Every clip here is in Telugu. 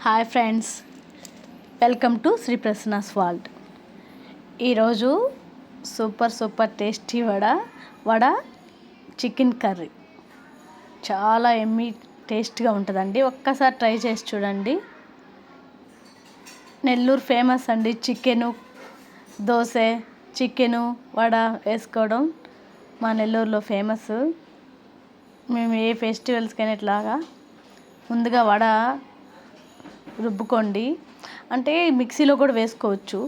Hi friends, welcome to Shri Prasanna's world. ఈరోజు super tasty vada chicken curry చాలా ఎమ్మీ టేస్ట్గా ఉంటుందండి. ఒక్కసారి ట్రై చేసి చూడండి. నెల్లూరు ఫేమస్ అండి చికెను, దోశ, చికెను, వడ వేసుకోవడం మా నెల్లూరులో ఫేమస్. మేము ఏ ఫెస్టివల్స్కైనా ఇట్లాగా ముందుగా వడ రుబ్బుకోండి, అంటే మిక్సీలో కూడా వేసుకోవచ్చు.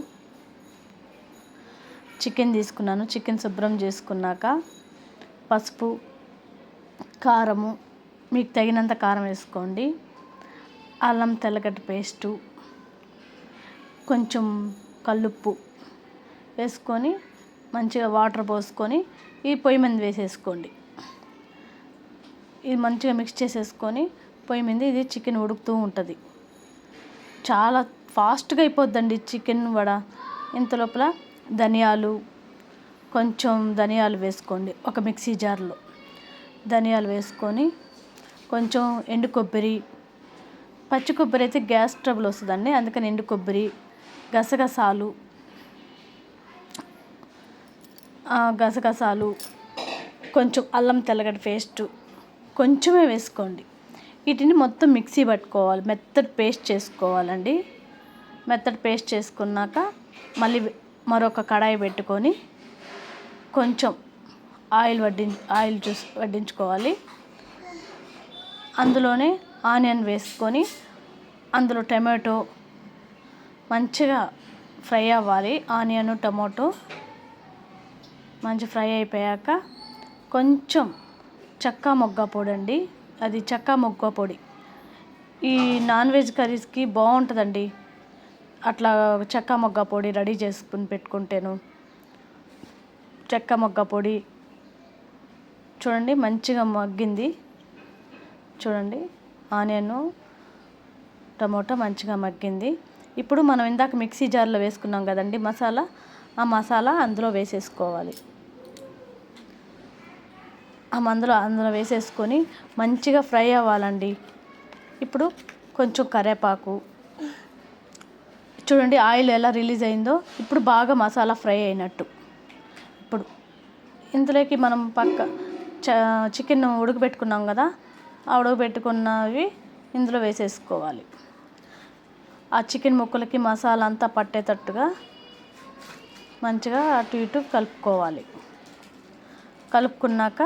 చికెన్ తీసుకున్నాను. చికెన్ శుభ్రం చేసుకున్నాక పసుపు, కారము, మీకు తగినంత కారం వేసుకోండి. అల్లం తెల్లగడ్డ పేస్టు, కొంచెం కల్లుప్పు వేసుకొని మంచిగా వాటర్ పోసుకొని ఈ పొయ్యి మీద వేసేసుకోండి. ఇది మంచిగా మిక్స్ చేసేసుకొని పొయ్యి మీద ఇది చికెన్ ఉడుకుతూ ఉంటుంది. చాలా ఫాస్ట్గా అయిపోద్దండి చికెన్ వడ. ఇంత లోపల కొంచెం ధనియాలు వేసుకోండి. ఒక మిక్సీ జార్లో ధనియాలు వేసుకొని కొంచెం ఎండు కొబ్బరి, పచ్చి కొబ్బరి అయితే గ్యాస్ ట్రబుల్ వస్తుందండి, అందుకని ఎండు కొబ్బరి, గసగసాలు, కొంచెం అల్లం తెల్లగడ్డ పేస్టు కొంచెమే వేసుకోండి. వీటిని మొత్తం మిక్సీ పట్టుకోవాలి, మెత్తటి పేస్ట్ చేసుకోవాలండి. మెత్తటి పేస్ట్ చేసుకున్నాక మళ్ళీ మరొక కడాయి పెట్టుకొని కొంచెం ఆయిల్ వడ్డించుకోవాలి. అందులోనే ఆనియన్ వేసుకొని అందులో టమాటో మంచిగా ఫ్రై అవ్వాలి. ఆనియన్ టమాటో మంచి ఫ్రై అయిపోయాక కొంచెం చెక్క మొగ్గ పొడి అండి, అది చెక్క మొగ్గ పొడి ఈ నాన్ వెజ్ కర్రీస్కి బాగుంటుందండి. అట్లా చెక్క మొగ్గ పొడి రెడీ చేసుకుని పెట్టుకుంటేను. చెక్క మొగ్గ పొడి చూడండి మంచిగా మగ్గింది. చూడండి ఆనియన్ టమోటా మంచిగా మగ్గింది. ఇప్పుడు మనం ఇందాక మిక్సీ జార్లో వేసుకున్నాం కదండి మసాలా, ఆ మసాలా అందులో వేసేసుకోవాలి. అందులో వేసేసుకొని మంచిగా ఫ్రై అవ్వాలండి. ఇప్పుడు కొంచెం కరివేపాకు, చూడండి ఆయిల్ ఎలా రిలీజ్ అయిందో. ఇప్పుడు బాగా మసాలా ఫ్రై అయినట్టు. ఇప్పుడు ఇందులోకి మనం చికెన్ ఉడకబెట్టుకున్నాం కదా, ఆ ఉడకబెట్టుకున్నవి ఇందులో వేసేసుకోవాలి. ఆ చికెన్ ముక్కలకి మసాలా అంతా పట్టేటట్టుగా మంచిగా అటు ఇటు కలుపుకోవాలి. కలుపుకున్నాక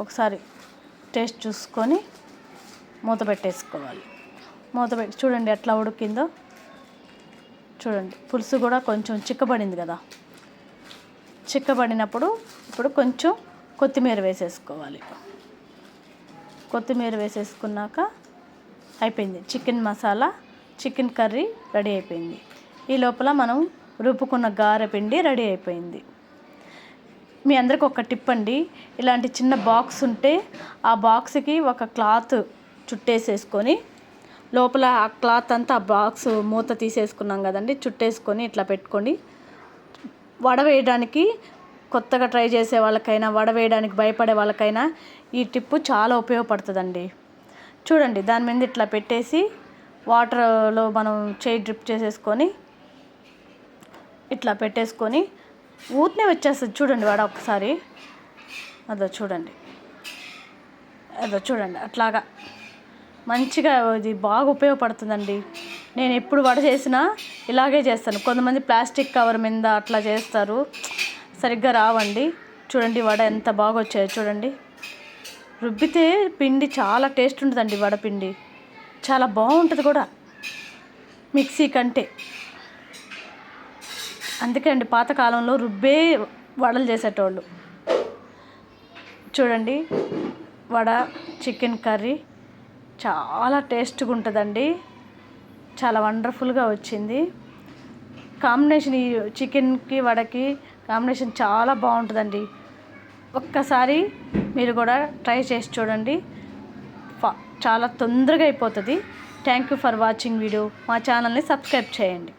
ఒకసారి టేస్ట్ చూసుకొని మూత పెట్టేసుకోవాలి. చూడండి ఎట్లా ఉడికిందో. చూడండి పులుసు కూడా కొంచెం చిక్కబడింది కదా. చిక్కబడినప్పుడు ఇప్పుడు కొంచెం కొత్తిమీర వేసేసుకోవాలి. కొత్తిమీర వేసేసుకున్నాక అయిపోయింది. చికెన్ కర్రీ రెడీ అయిపోయింది. ఈ లోపల మనం రుబ్బుకున్న గారెపిండి రెడీ అయిపోయింది. మీ అందరికి ఒక టిప్ అండి, ఇలాంటి చిన్న బాక్స్ ఉంటే ఆ బాక్స్కి ఒక క్లాత్ చుట్టేసేసుకొని లోపల ఆ క్లాత్ అంతా ఆ బాక్స్ మూత తీసేసుకున్నాం కదండి, చుట్టేసుకొని ఇట్లా పెట్టుకోండి. వడవేయడానికి కొత్తగా ట్రై చేసే వాళ్ళకైనా, వడవేయడానికి భయపడే వాళ్ళకైనా ఈ టిప్పు చాలా ఉపయోగపడుతుందండి. చూడండి దాని మీద ఇట్లా పెట్టేసి వాటర్లో మనం చేయి డ్రిప్ చేసేసుకొని ఇట్లా పెట్టేసుకొని ఊరినే వచ్చేస్తుంది. చూడండి వడ ఒకసారి చూడండి అట్లాగా మంచిగా ఇది బాగా ఉపయోగపడుతుందండి. నేను ఎప్పుడు వడ చేసినా ఇలాగే చేస్తాను. కొంతమంది ప్లాస్టిక్ కవర్ మీద అట్లా చేస్తారు, సరిగ్గా రావండి. చూడండి వడ ఎంత బాగా వచ్చాయో చూడండి. రుబ్బితే పిండి చాలా టేస్ట్ ఉంటుందండి. వడపిండి చాలా బాగుంటుంది కూడా మిక్సీ కంటే. అందుకే అండి పాతకాలంలో రుబ్బే వడలు చేసేటోళ్ళు. చూడండి వడ చికెన్ కర్రీ చాలా టేస్ట్గా ఉంటుందండి. చాలా వండర్ఫుల్గా వచ్చింది. కాంబినేషన్ ఈ చికెన్కి వడకి కాంబినేషన్ చాలా బాగుంటుందండి. ఒక్కసారి మీరు కూడా ట్రై చేసి చూడండి, చాలా తొందరగా అయిపోతుంది. Thank you for watching video. మా ఛానల్ని సబ్స్క్రైబ్ చేయండి.